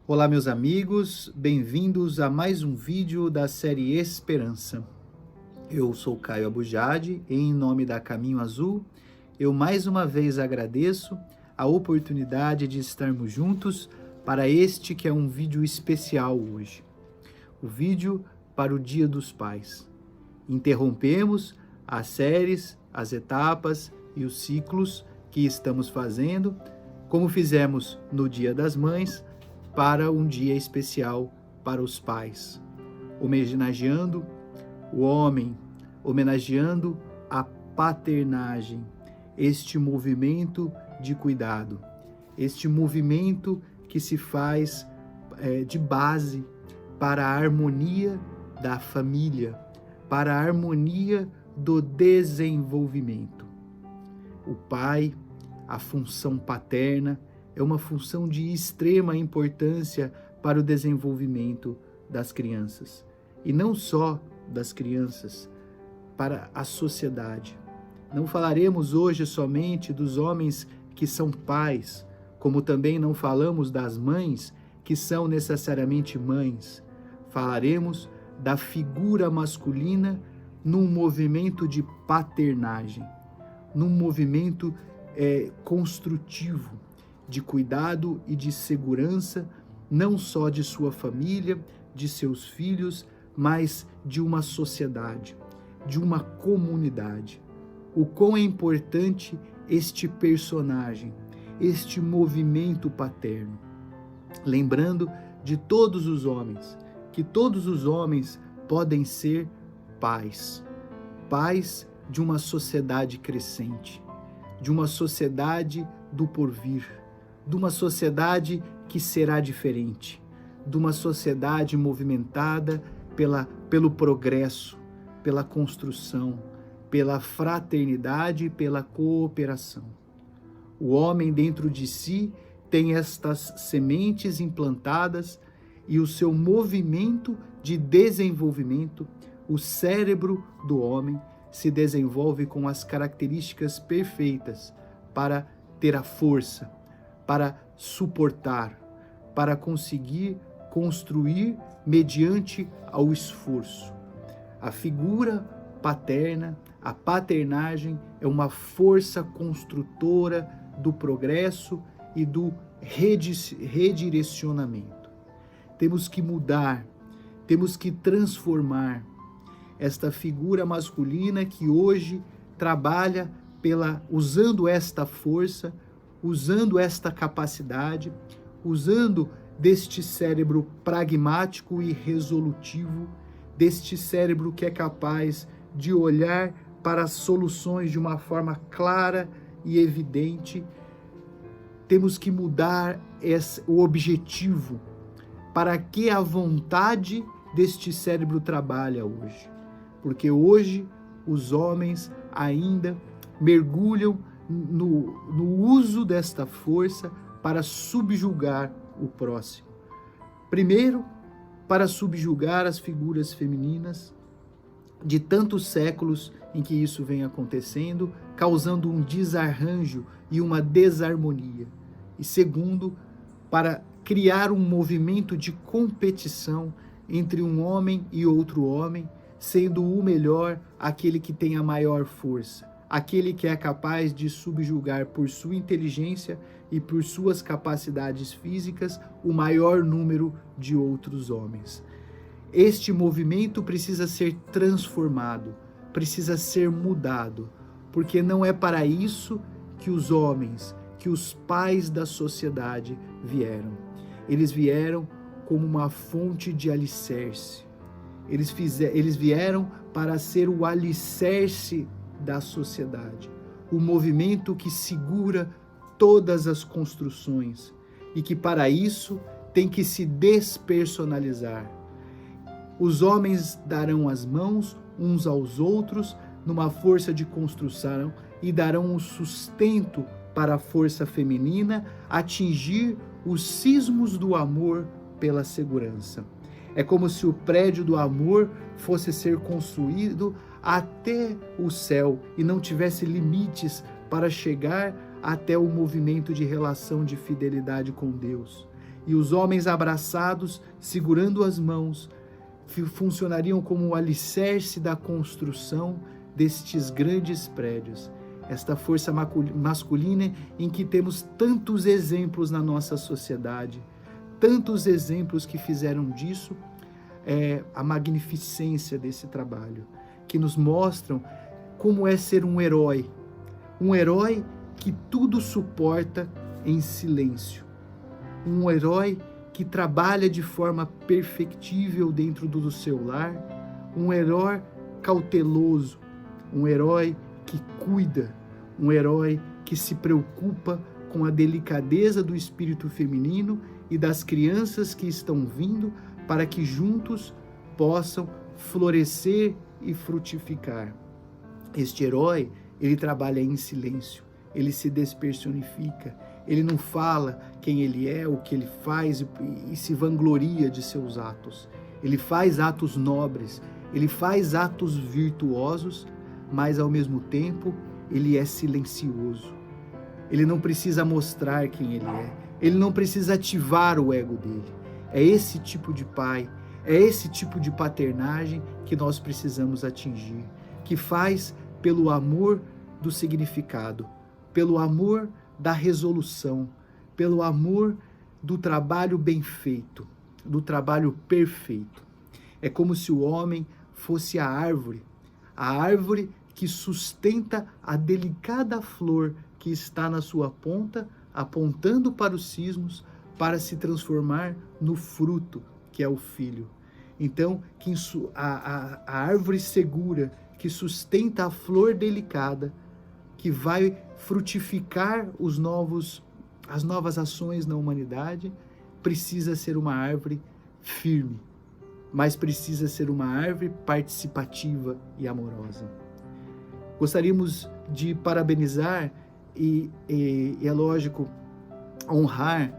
Olá, meus amigos, bem-vindos a mais um vídeo da série Esperança. Eu sou Caio Abujade e em nome da Caminho Azul, eu mais uma vez agradeço a oportunidade de estarmos juntos para este que é um vídeo especial hoje. O vídeo para o Dia dos Pais. Interrompemos as séries, as etapas e os ciclos que estamos fazendo, como fizemos no Dia das Mães, para um dia especial para os pais, homenageando o homem, homenageando a paternagem, este movimento de cuidado, este movimento que se faz de base para a harmonia da família, para a harmonia do desenvolvimento. O pai, a função paterna, é uma função de extrema importância para o desenvolvimento das crianças. E não só das crianças, para a sociedade. Não falaremos hoje somente dos homens que são pais, como também não falamos das mães que são necessariamente mães. Falaremos da figura masculina num movimento de paternagem, num movimento construtivo, de cuidado e de segurança, não só de sua família, de seus filhos, mas de uma sociedade, de uma comunidade. O quão é importante este personagem, este movimento paterno. Lembrando de todos os homens, que todos os homens podem ser pais, pais de uma sociedade crescente, de uma sociedade do porvir, de uma sociedade que será diferente, de uma sociedade movimentada pelo progresso, pela construção, pela fraternidade e pela cooperação. O homem dentro de si tem estas sementes implantadas e o seu movimento de desenvolvimento, o cérebro do homem se desenvolve com as características perfeitas para ter a força, para suportar, para conseguir construir mediante ao esforço. A figura paterna, a paternagem, é uma força construtora do progresso e do redirecionamento. Temos que mudar, temos que transformar esta figura masculina que hoje trabalha usando esta força, usando esta capacidade, usando deste cérebro pragmático e resolutivo, deste cérebro que é capaz de olhar para as soluções de uma forma clara e evidente. Temos que mudar o objetivo para que a vontade deste cérebro trabalha hoje. Porque hoje os homens ainda mergulham no uso desta força para subjugar o próximo. Primeiro, para subjugar as figuras femininas, de tantos séculos em que isso vem acontecendo, causando um desarranjo e uma desarmonia. E segundo, para criar um movimento de competição entre um homem e outro homem, sendo o melhor aquele que tem a maior força, aquele que é capaz de subjugar por sua inteligência e por suas capacidades físicas o maior número de outros homens. Este movimento precisa ser transformado, precisa ser mudado, porque não é para isso que os homens, que os pais da sociedade vieram. Eles vieram como uma fonte de alicerce. Eles vieram para ser o alicerce da sociedade, o movimento que segura todas as construções e que para isso tem que se despersonalizar. Os homens darão as mãos uns aos outros numa força de construção e darão o sustento para a força feminina atingir os cismos do amor pela segurança. É como se o prédio do amor fosse ser construído até o céu e não tivesse limites para chegar até o movimento de relação de fidelidade com Deus. e os homens abraçados, segurando as mãos, funcionariam como o alicerce da construção destes grandes prédios. Esta força masculina em que temos tantos exemplos na nossa sociedade, tantos exemplos que fizeram disso a magnificência desse trabalho, que nos mostram como é ser um herói que tudo suporta em silêncio, um herói que trabalha de forma perfectível dentro do seu lar, um herói cauteloso, um herói que cuida, um herói que se preocupa com a delicadeza do espírito feminino e das crianças que estão vindo para que juntos possam florescer e frutificar. Este herói, ele trabalha em silêncio, ele se despersonifica, ele não fala quem ele é, o que ele faz e se vangloria de seus atos. Ele faz atos nobres, ele faz atos virtuosos, mas ao mesmo tempo ele é silencioso. Ele não precisa mostrar quem ele é, ele não precisa ativar o ego dele. É esse tipo de pai, é esse tipo de paternagem que nós precisamos atingir, que faz pelo amor do significado, pelo amor da resolução, pelo amor do trabalho bem feito, do trabalho perfeito. É como se o homem fosse a árvore que sustenta a delicada flor que está na sua ponta, apontando para os cismos, para se transformar no fruto, que é o filho. Então, a árvore segura, que sustenta a flor delicada, que vai frutificar as novas ações na humanidade, precisa ser uma árvore firme, mas precisa ser uma árvore participativa e amorosa. Gostaríamos de parabenizar e é lógico, honrar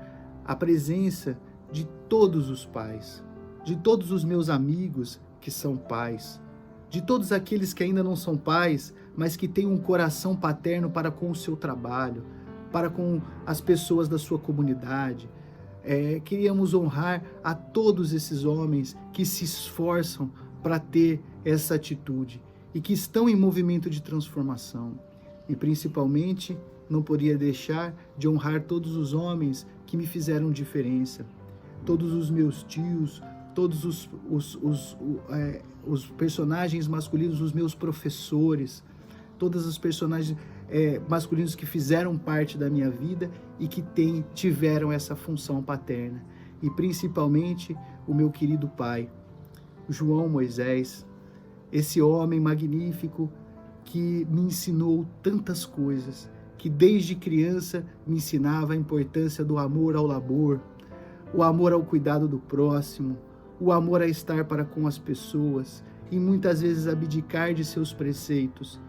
a presença de todos os pais, de todos os meus amigos que são pais, de todos aqueles que ainda não são pais, mas que têm um coração paterno para com o seu trabalho, para com as pessoas da sua comunidade. Queríamos honrar a todos esses homens que se esforçam para ter essa atitude e que estão em movimento de transformação. E principalmente, não poderia deixar de honrar todos os homens que me fizeram diferença, todos os meus tios, todos os personagens masculinos, os meus professores, todos os personagens masculinos que fizeram parte da minha vida e que tiveram essa função paterna. E principalmente o meu querido pai, João Moisés, esse homem magnífico que me ensinou tantas coisas, que desde criança me ensinava a importância do amor ao labor, o amor ao cuidado do próximo, o amor a estar para com as pessoas e muitas vezes abdicar de seus preceitos,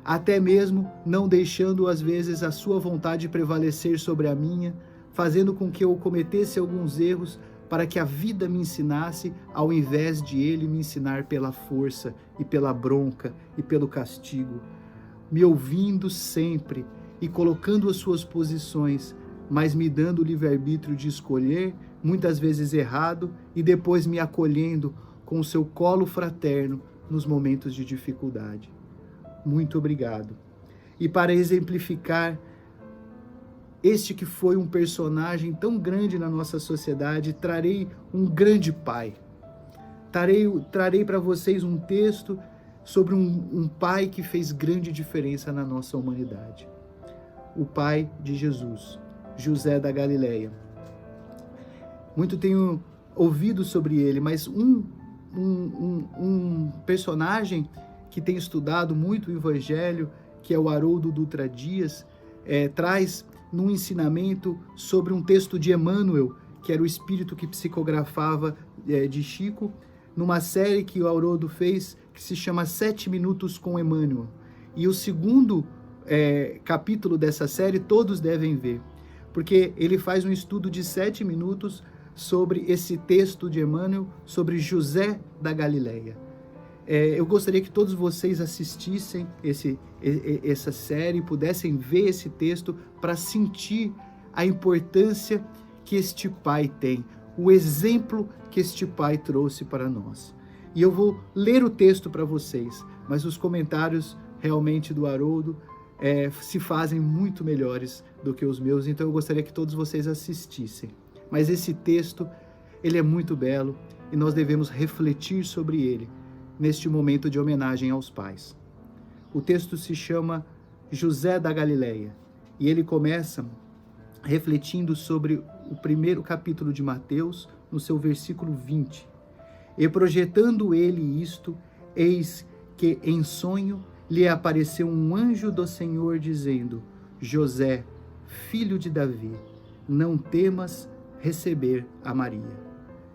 até mesmo não deixando às vezes a sua vontade prevalecer sobre a minha, fazendo com que eu cometesse alguns erros para que a vida me ensinasse, ao invés de ele me ensinar pela força e pela bronca e pelo castigo, me ouvindo sempre e colocando as suas posições, mas me dando o livre-arbítrio de escolher, muitas vezes errado, e depois me acolhendo com o seu colo fraterno nos momentos de dificuldade. Muito obrigado. E para exemplificar este que foi um personagem tão grande na nossa sociedade, trarei um grande pai. Trarei para vocês um texto sobre um pai que fez grande diferença na nossa humanidade. O pai de Jesus, José da Galileia. Muito tenho ouvido sobre ele, mas um personagem que tem estudado muito o Evangelho, que é o Haroldo Dutra Dias, traz num ensinamento sobre um texto de Emmanuel, que era o espírito que psicografava de Chico, numa série que o Haroldo fez, que se chama 7 Minutos com Emmanuel. E o segundo capítulo dessa série todos devem ver, porque ele faz um estudo de 7 minutos sobre esse texto de Emmanuel, sobre José da Galileia. Eu gostaria que todos vocês assistissem essa série, pudessem ver esse texto para sentir a importância que este pai tem, o exemplo que este pai trouxe para nós. E eu vou ler o texto para vocês, mas os comentários realmente do Haroldo se fazem muito melhores do que os meus, então eu gostaria que todos vocês assistissem. Mas esse texto, ele é muito belo e nós devemos refletir sobre ele neste momento de homenagem aos pais. O texto se chama José da Galileia e ele começa refletindo sobre o primeiro capítulo de Mateus, no seu versículo 20. E projetando ele isto, eis que em sonho lhe apareceu um anjo do Senhor dizendo: José, filho de Davi, não temas receber a Maria.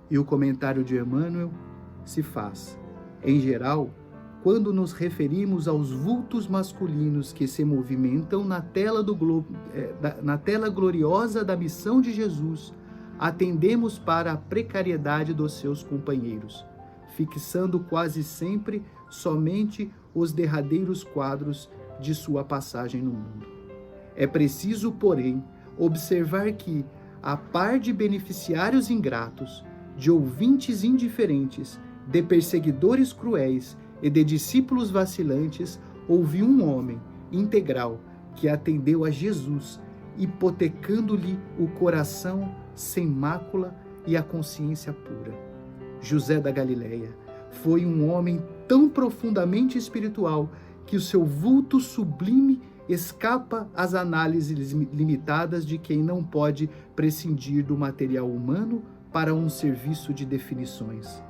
E o comentário de Emmanuel se faz: em geral, quando nos referimos aos vultos masculinos que se movimentam na tela gloriosa da missão de Jesus, atendemos para a precariedade dos seus companheiros, fixando quase sempre somente os derradeiros quadros de sua passagem no mundo. É preciso, porém, observar que, a par de beneficiários ingratos, de ouvintes indiferentes, de perseguidores cruéis e de discípulos vacilantes, houve um homem integral que atendeu a Jesus, hipotecando-lhe o coração sem mácula e a consciência pura. José da Galileia foi um homem tão profundamente espiritual que o seu vulto sublime escapa às análises limitadas de quem não pode prescindir do material humano para um serviço de definições.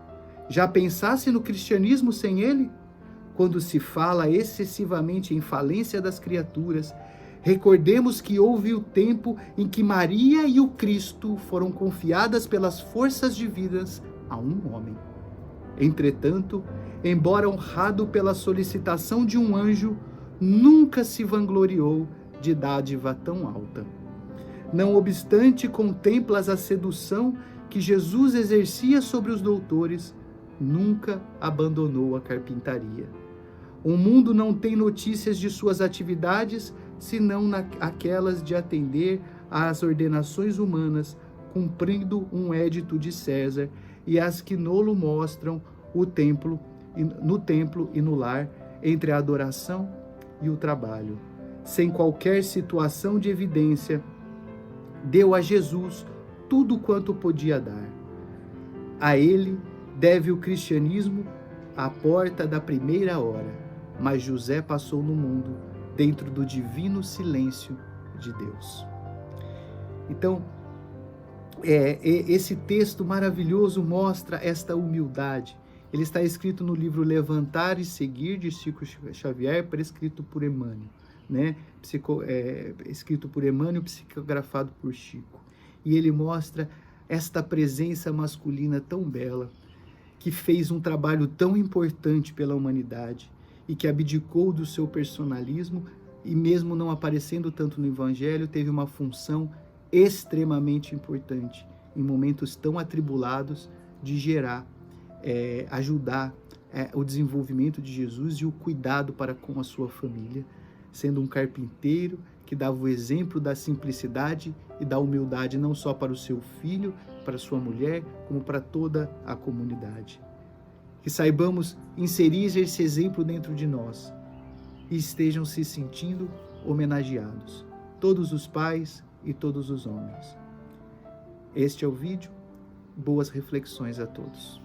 Já pensasse no cristianismo sem ele? Quando se fala excessivamente em falência das criaturas, recordemos que houve o tempo em que Maria e o Cristo foram confiadas pelas forças divinas a um homem. Entretanto, embora honrado pela solicitação de um anjo, nunca se vangloriou de dádiva tão alta. Não obstante, contemplas a sedução que Jesus exercia sobre os doutores, nunca abandonou a carpintaria. O mundo não tem notícias de suas atividades, senão aquelas de atender às ordenações humanas, cumprindo um édito de César, e as que nolo mostram no templo e no lar, entre a adoração e o trabalho. Sem qualquer situação de evidência, deu a Jesus tudo quanto podia dar. A ele deve o cristianismo à porta da primeira hora, mas José passou no mundo dentro do divino silêncio de Deus. Então, esse texto maravilhoso mostra esta humildade. Ele está escrito no livro Levantar e Seguir, de Chico Xavier, prescrito por Emmanuel, né? Escrito por Emmanuel, psicografado por Chico. E ele mostra esta presença masculina tão bela, que fez um trabalho tão importante pela humanidade e que abdicou do seu personalismo e, mesmo não aparecendo tanto no Evangelho, teve uma função extremamente importante em momentos tão atribulados de gerar, ajudar o desenvolvimento de Jesus e o cuidado para com a sua família, sendo um carpinteiro que dava o exemplo da simplicidade e da humildade não só para o seu filho, para sua mulher, como para toda a comunidade. Que saibamos inserir esse exemplo dentro de nós e estejam se sentindo homenageados, todos os pais e todos os homens. Este é o vídeo. Boas reflexões a todos.